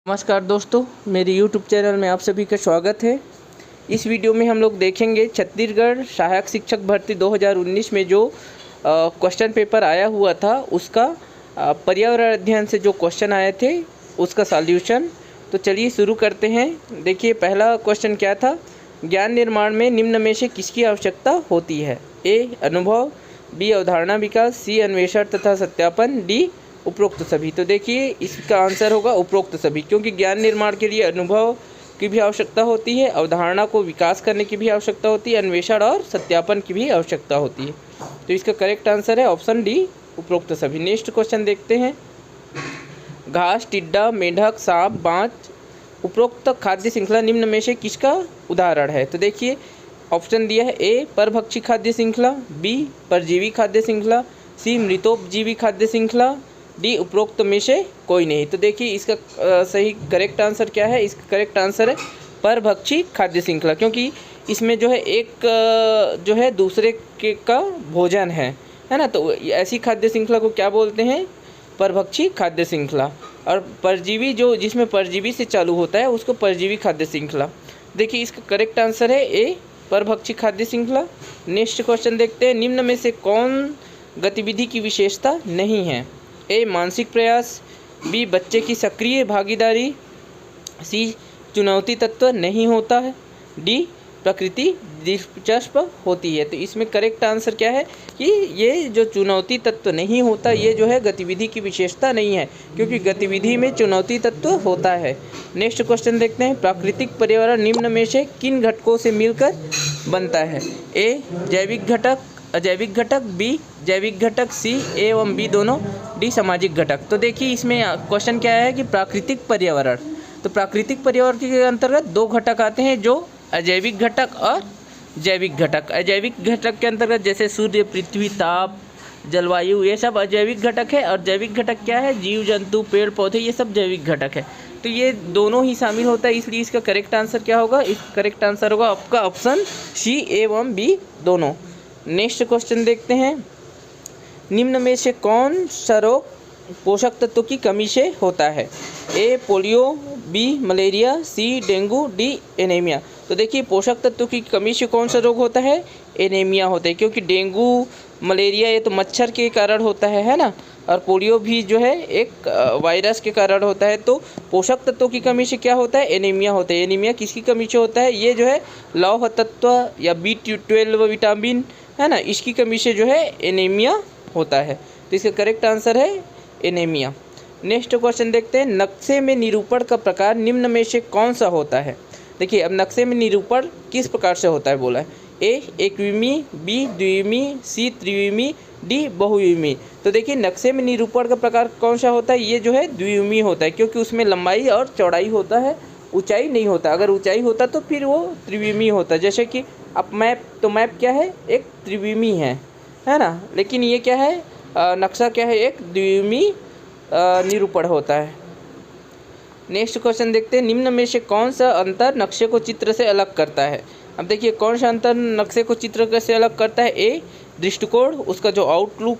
नमस्कार दोस्तों, मेरे YouTube चैनल में आप सभी का स्वागत है। इस वीडियो में हम लोग देखेंगे छत्तीसगढ़ सहायक शिक्षक भर्ती 2019 में जो क्वेश्चन पेपर आया हुआ था उसका पर्यावरण अध्ययन से जो क्वेश्चन आए थे उसका सॉल्यूशन। तो चलिए शुरू करते हैं। देखिए पहला क्वेश्चन क्या था, ज्ञान निर्माण में निम्न में से किसकी आवश्यकता होती है? ए अनुभव, बी अवधारणा विकास, सी अन्वेषण तथा सत्यापन, डी उपरोक्त सभी। तो देखिए इसका आंसर होगा उपरोक्त सभी, क्योंकि ज्ञान निर्माण के लिए अनुभव की भी आवश्यकता होती है, अवधारणा को विकास करने की भी आवश्यकता होती है, अन्वेषण और सत्यापन की भी आवश्यकता होती है। तो इसका करेक्ट आंसर है ऑप्शन डी उपरोक्त सभी। नेक्स्ट क्वेश्चन देखते हैं। घास, टिड्डा, मेंढक, सांप, बाज उपरोक्त खाद्य श्रृंखला निम्न में से किसका उदाहरण है? तो देखिए ऑप्शन दिया है, ए परभक्षी खाद्य श्रृंखला, बी परजीवी खाद्य श्रृंखला, सी मृतोपजीवी खाद्य श्रृंखला, डी उपरोक्त में से कोई नहीं। तो देखिए इसका सही करेक्ट आंसर क्या है? इसका करेक्ट आंसर है परभक्षी खाद्य श्रृंखला, क्योंकि इसमें जो है एक जो है दूसरे के का भोजन है ना। तो ऐसी खाद्य श्रृंखला को क्या बोलते हैं? परभक्षी खाद्य श्रृंखला। और परजीवी जो जिसमें परजीवी से चालू होता है उसको परजीवी खाद्य श्रृंखला। देखिए इसका करेक्ट आंसर है ए परभक्षी खाद्य श्रृंखला। नेक्स्ट क्वेश्चन देखते हैं। निम्न में से कौन गतिविधि की विशेषता नहीं है? ए मानसिक प्रयास, बी बच्चे की सक्रिय भागीदारी, सी चुनौती तत्व नहीं होता है, डी प्रकृति दिलचस्प होती है। तो इसमें करेक्ट आंसर क्या है कि ये जो चुनौती तत्व नहीं होता ये जो है गतिविधि की विशेषता नहीं है, क्योंकि गतिविधि में चुनौती तत्व होता है। नेक्स्ट क्वेश्चन देखते हैं। प्राकृतिक पर्यावरण निम्न में से किन घटकों से मिलकर बनता है? ए जैविक घटक, अजैविक घटक, बी जैविक घटक, सी ए एवं बी दोनों, डी सामाजिक घटक। तो देखिए इसमें क्वेश्चन क्या है कि प्राकृतिक पर्यावरण, तो प्राकृतिक पर्यावरण के अंतर्गत दो घटक आते हैं, जो अजैविक घटक और जैविक घटक। अजैविक घटक के अंतर्गत जैसे सूर्य, पृथ्वी, ताप, जलवायु, ये सब अजैविक घटक है। और जैविक घटक क्या है? जीव जंतु, पेड़ पौधे, ये सब जैविक घटक है। तो ये दोनों ही शामिल होता है, इसलिए इसका करेक्ट आंसर क्या होगा? इस करेक्ट आंसर होगा आपका ऑप्शन सी एवं बी दोनों। नेक्स्ट क्वेश्चन देखते हैं। निम्न में से कौन सा रोग पोषक तत्वों की कमी से होता है? ए पोलियो, बी मलेरिया, सी डेंगू, डी एनीमिया। तो देखिए पोषक तत्वों की कमी से कौन सा रोग होता है? एनीमिया होता है, क्योंकि डेंगू, मलेरिया ये तो मच्छर के कारण होता है ना। और पोलियो भी जो है एक वायरस के कारण होता है। तो पोषक तत्वों की कमी से क्या होता है? एनीमिया होता है। एनीमिया किसकी कमी से होता है? ये जो है लौह तत्व या B12 विटामिन है ना, इसकी कमी से जो है एनीमिया होता है। तो इसका करेक्ट आंसर है एनीमिया। नेक्स्ट क्वेश्चन देखते हैं। नक्शे में निरूपण का प्रकार निम्न में से कौन सा होता है? देखिए अब नक्शे में निरूपण किस प्रकार से होता है बोला है। ए एकविमी, बी द्विविमी, सी त्रिविमी, डी बहुविमी। तो देखिए नक्शे में निरूपण का प्रकार कौन सा होता है? ये जो है द्विविमी होता है, क्योंकि उसमें लंबाई और चौड़ाई होता है, ऊंचाई नहीं होता। अगर ऊंचाई होता तो फिर वो त्रिविमी होता। जैसे कि अब मैप, तो मैप क्या है? एक त्रिविमी है ना। लेकिन ये क्या है? नक्शा क्या है? एक द्विविमी निरूपण होता है। नेक्स्ट क्वेश्चन देखते हैं। निम्न में से कौन सा अंतर नक्शे को चित्र से अलग करता है? अब देखिए कौन सा अंतर नक्शे को चित्र से अलग करता है? ए दृष्टिकोण, उसका जो आउटलुक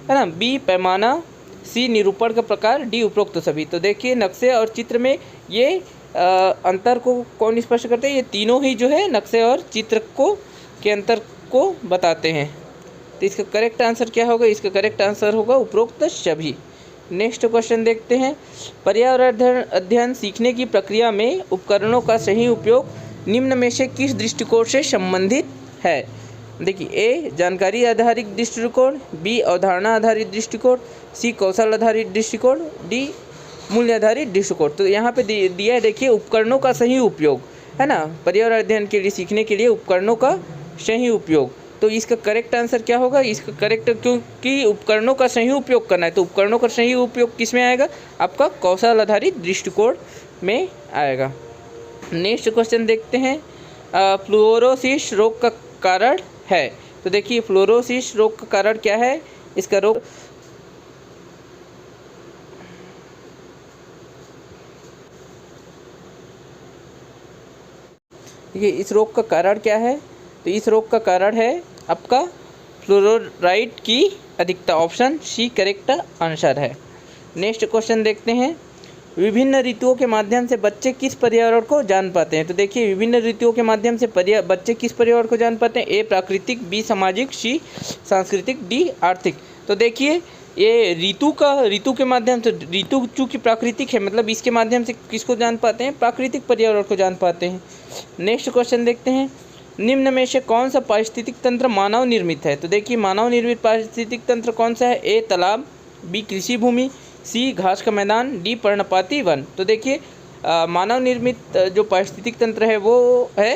है ना, बी पैमाना, सी निरूपण का प्रकार, डी उपरोक्त सभी। तो देखिए नक्शे और चित्र में ये अंतर को कौन स्पष्ट करते हैं? ये तीनों ही जो है नक्शे और चित्र को के अंतर को बताते हैं। तो इसका करेक्ट आंसर क्या होगा? इसका करेक्ट आंसर होगा उपरोक्त सभी। नेक्स्ट क्वेश्चन देखते हैं। पर्यावरण अध्ययन सीखने की प्रक्रिया में उपकरणों का सही उपयोग निम्न में से किस दृष्टिकोण से संबंधित है? देखिए ए जानकारी आधारित दृष्टिकोण, बी अवधारणा आधारित दृष्टिकोण, सी कौशल आधारित दृष्टिकोण, डी मूल्य आधारित दृष्टिकोण। तो यहाँ पे दिया है देखिए उपकरणों का सही उपयोग है ना, पर्यावरण अध्ययन के लिए सीखने के लिए उपकरणों का सही उपयोग। तो इसका करेक्ट आंसर क्या होगा? इसका करेक्ट, क्योंकि उपकरणों का सही उपयोग करना है तो उपकरणों का सही उपयोग किस में आएगा? आपका कौशल आधारित दृष्टिकोण में आएगा। नेक्स्ट क्वेश्चन देखते हैं। फ्लोरोसिस रोग का कारण है? तो देखिए फ्लोरोसिस रोग का कारण क्या है? इसका रोग देखिए इस रोग का कारण क्या है? तो इस रोग का कारण है आपका फ्लोराइड की अधिकता। ऑप्शन सी करेक्ट आंसर है। नेक्स्ट क्वेश्चन देखते हैं। विभिन्न ऋतुओं के माध्यम से बच्चे किस पर्यावरण को जान पाते हैं? तो देखिए विभिन्न ऋतुओं के माध्यम से बच्चे किस पर्यावरण को जान पाते हैं? ए प्राकृतिक, बी सामाजिक, सी सांस्कृतिक, डी आर्थिक। तो देखिए ये ऋतु के माध्यम से, ऋतु चूँकि प्राकृतिक है मतलब इसके माध्यम से किसको जान पाते हैं? प्राकृतिक पर्यावरण को जान पाते हैं। नेक्स्ट क्वेश्चन देखते हैं, निम्न में से कौन सा पारिस्थितिक तंत्र मानव निर्मित है? तो देखिए मानव निर्मित पारिस्थितिक तंत्र कौन सा है? ए तालाब, बी कृषि भूमि, सी घास का मैदान, डी पर्णपाती वन। तो देखिए मानव निर्मित जो पारिस्थितिक तंत्र है वो है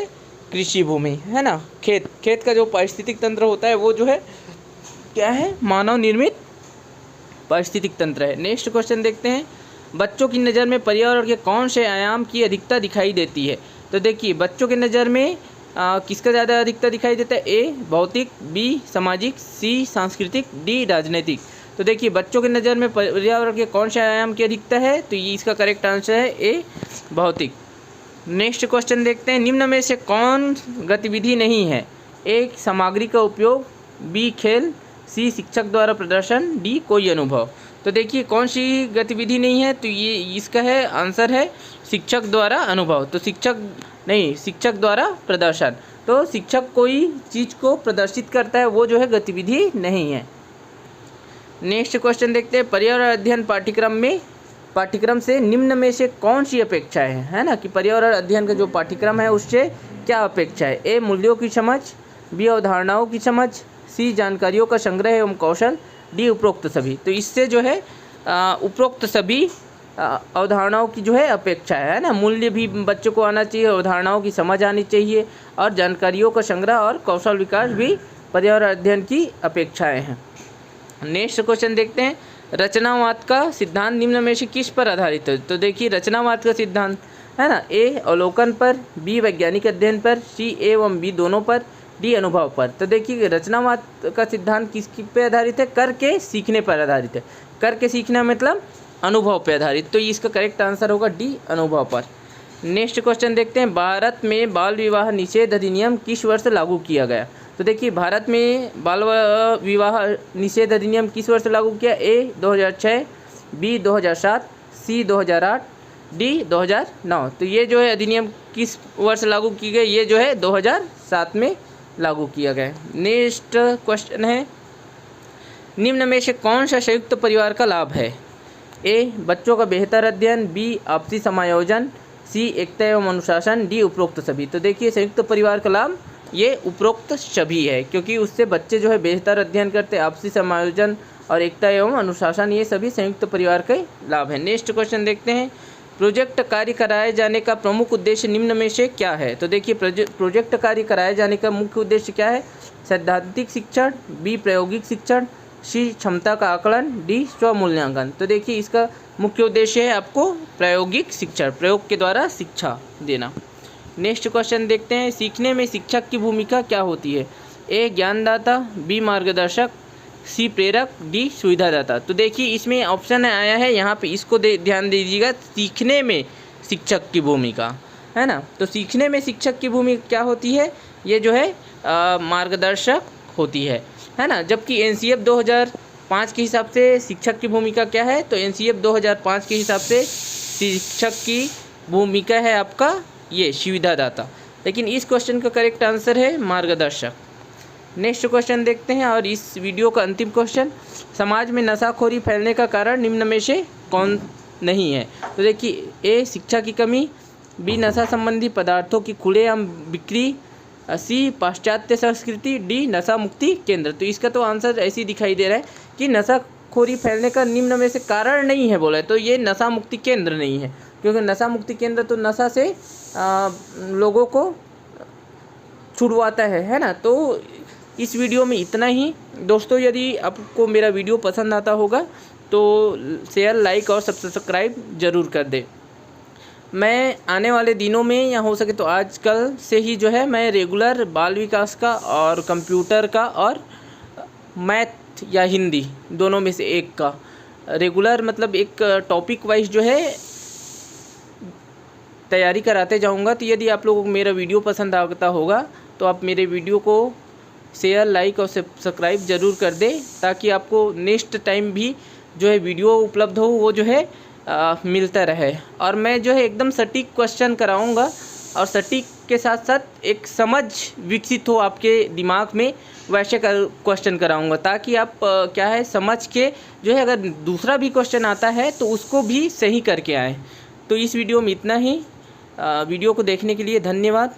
कृषि भूमि, है ना। खेत का जो पारिस्थितिक तंत्र होता है वो जो है क्या है? मानव निर्मित पारिस्थितिक तंत्र है। नेक्स्ट क्वेश्चन देखते हैं, बच्चों की नज़र में पर्यावरण के कौन से आयाम की अधिकता दिखाई देती है? तो देखिए बच्चों की नज़र में किसका ज़्यादा अधिकता दिखाई देता है? ए भौतिक, बी सामाजिक, सी सांस्कृतिक, डी राजनीतिक। तो देखिए बच्चों की नज़र में पर्यावरण के कौन से आयाम की अधिकता है? तो ये इसका करेक्ट आंसर है ए भौतिक। नेक्स्ट क्वेश्चन देखते हैं, निम्न में से कौन गतिविधि नहीं है? ए सामग्री का उपयोग, बी खेल, सी शिक्षक द्वारा प्रदर्शन, डी कोई अनुभव। तो देखिए कौन सी गतिविधि नहीं है? तो ये इसका है आंसर है शिक्षक द्वारा अनुभव। तो शिक्षक द्वारा प्रदर्शन। तो शिक्षक कोई चीज़ को प्रदर्शित करता है वो जो है गतिविधि नहीं है। नेक्स्ट क्वेश्चन देखते हैं, पर्यावरण अध्ययन पाठ्यक्रम से निम्न में से कौन सी अपेक्षा है ना, कि पर्यावरण अध्ययन का जो पाठ्यक्रम है उससे क्या अपेक्षा है? ए मूल्यों की समझ, बी अवधारणाओं की समझ, सी जानकारियों का संग्रह एवं कौशल, डी उपरोक्त सभी। तो इससे जो है उपरोक्त सभी अवधारणाओं की जो है अपेक्षा है ना। मूल्य भी बच्चों को आना चाहिए, अवधारणाओं की समझ आनी चाहिए और जानकारियों का संग्रह और कौशल विकास भी पर्यावरण अध्ययन की अपेक्षाएं हैं। नेक्स्ट क्वेश्चन देखते हैं, रचनावाद का सिद्धांत निम्न में से किस पर आधारित है? तो देखिए रचनावाद का सिद्धांत है ना, ए अवलोकन पर, बी वैज्ञानिक अध्ययन पर, सी ए एवं बी दोनों पर, डी अनुभव पर। तो देखिए रचनावाद का सिद्धांत किस पे आधारित है? करके सीखने पर आधारित है। करके सीखना मतलब अनुभव पर आधारित। तो इसका करेक्ट आंसर होगा डी अनुभव पर। नेक्स्ट क्वेश्चन देखते हैं, भारत में बाल विवाह निषेध अधिनियम किस वर्ष लागू किया गया? तो देखिए भारत में बाल विवाह निषेध अधिनियम किस वर्ष लागू किया? ए 2006, बी 2007, सी 2008, डी 2009। तो ये जो है अधिनियम किस वर्ष लागू की गई? ये जो है 2007 में लागू किया गया। नेक्स्ट क्वेश्चन है, निम्न में से कौन सा संयुक्त परिवार का लाभ है? ए बच्चों का बेहतर अध्ययन, बी आपसी समायोजन, सी एकता एवं अनुशासन, डी उपरोक्त सभी। तो देखिए संयुक्त परिवार का लाभ ये उपरोक्त सभी है, क्योंकि उससे बच्चे जो है बेहतर अध्ययन करते, आपसी समायोजन और एकता एवं अनुशासन, ये सभी संयुक्त परिवार के लाभ हैं। नेक्स्ट क्वेश्चन देखते हैं, प्रोजेक्ट कार्य कराए जाने का प्रमुख उद्देश्य निम्न में से क्या है? तो देखिए प्रोजेक्ट कार्य कराए जाने का मुख्य उद्देश्य क्या है? सैद्धांतिक शिक्षण, बी प्रायोगिक शिक्षण, सी क्षमता का आकलन, डी स्वमूल्यांकन। तो देखिए इसका मुख्य उद्देश्य है आपको प्रायोगिक शिक्षण, प्रयोग के द्वारा शिक्षा देना। नेक्स्ट क्वेश्चन देखते हैं, सीखने में शिक्षक की भूमिका क्या होती है? ए ज्ञानदाता, बी मार्गदर्शक, सी प्रेरक, डी सुविधादाता। तो देखिए इसमें ऑप्शन आया है यहाँ पे, इसको ध्यान दीजिएगा, सीखने में शिक्षक की भूमिका, है ना। तो सीखने में शिक्षक की भूमिका क्या होती है? ये जो है मार्गदर्शक होती है ना। जबकि एनसीएफ 2005 के हिसाब से शिक्षक की भूमिका क्या है? तो एनसीएफ 2005 के हिसाब से शिक्षक की भूमिका है आपका ये सुविधादाता। लेकिन इस क्वेश्चन का करेक्ट आंसर है मार्गदर्शक। नेक्स्ट क्वेश्चन देखते हैं और इस वीडियो का अंतिम क्वेश्चन, समाज में नशाखोरी फैलने का कारण निम्न में से कौन नहीं है? तो देखिए ए शिक्षा की कमी, बी नशा संबंधी पदार्थों की खुलेआम बिक्री, सी पाश्चात्य संस्कृति, डी नशा मुक्ति केंद्र। तो इसका तो आंसर ऐसे ही दिखाई दे रहा है कि नशाखोरी फैलने का निम्न में से कारण नहीं है बोला है, तो ये नशा मुक्ति केंद्र नहीं है, क्योंकि नशा मुक्ति केंद्र तो नशा से लोगों को छुड़वाता है ना। तो इस वीडियो में इतना ही दोस्तों। यदि आपको मेरा वीडियो पसंद आता होगा तो शेयर, लाइक और सब्सक्राइब ज़रूर कर दे। मैं आने वाले दिनों में या हो सके तो आजकल से ही जो है मैं रेगुलर बाल विकास का और कंप्यूटर का और मैथ या हिंदी दोनों में से एक का रेगुलर मतलब एक टॉपिक वाइज जो है तैयारी कराते जाऊंगा। तो यदि आप लोगों को मेरा वीडियो पसंद आता होगा तो आप मेरे वीडियो को शेयर, लाइक और सब्सक्राइब ज़रूर कर दें, ताकि आपको नेक्स्ट टाइम भी जो है वीडियो उपलब्ध हो वो जो है मिलता रहे। और मैं जो है एकदम सटीक क्वेश्चन कराऊंगा और सटीक के साथ साथ एक समझ विकसित हो आपके दिमाग में, वैसे क्वेश्चन कराऊंगा, ताकि आप क्या है समझ के जो है अगर दूसरा भी क्वेश्चन आता है तो उसको भी सही करके आएँ। तो इस वीडियो में इतना ही। वीडियो को देखने के लिए धन्यवाद।